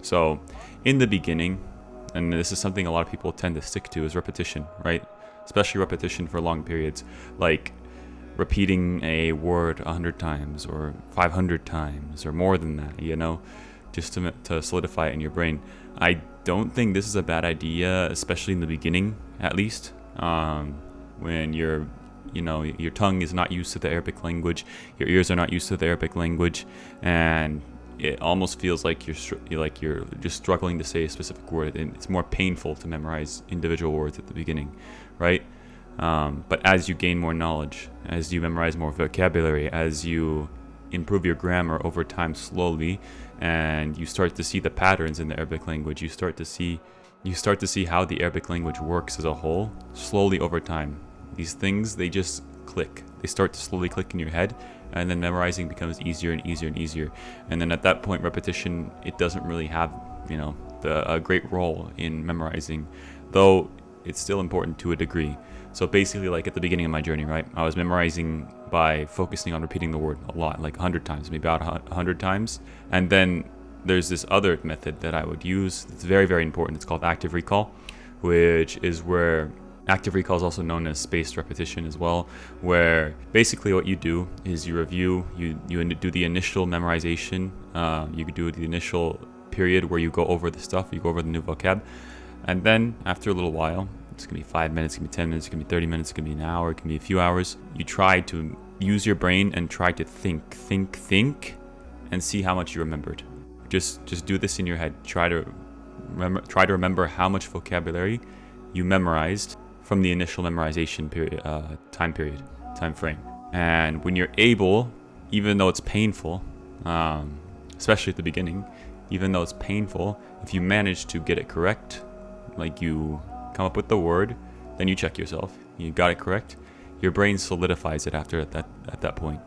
So in the beginning, and this is something a lot of people tend to stick to, is repetition, right? Especially repetition for long periods, like repeating a word 100 times or 500 times or more than that, just to solidify it in your brain. I don't think this is a bad idea, especially in the beginning, at least, when your tongue is not used to the Arabic language, your ears are not used to the Arabic language, and it almost feels like you're just struggling to say a specific word, and it's more painful to memorize individual words at the beginning, right? But as you gain more knowledge, as you memorize more vocabulary, as you improve your grammar over time slowly, and you start to see the patterns in the Arabic language, you start to see how the Arabic language works as a whole slowly over time. These things, they just click. They start to slowly click in your head, and then memorizing becomes easier and easier and easier. And then at that point, repetition, it doesn't really have, a great role in memorizing, though it's still important to a degree. So basically, like at the beginning of my journey, right, I was memorizing by focusing on repeating the word a lot, like 100 times, maybe about 100 times. And then there's this other method that I would use. It's very, very important. It's called active recall, which is where active recall is also known as spaced repetition as well, where basically what you do is you review, you do the initial memorization, you could do the initial period where you go over the stuff, you go over the new vocab, and then after a little while, it's going to be 5 minutes, it's going to be 10 minutes, it's going to be 30 minutes, it's going to be an hour, it can be a few hours, you try to use your brain and try to think, and see how much you remembered. Just do this in your head. Try to remember how much vocabulary you memorized from the initial memorization period, time frame. And when you're able, even though it's painful, especially at the beginning, even though it's painful, if you manage to get it correct, like you come up with the word, then you check yourself, you got it correct, your brain solidifies it at that point.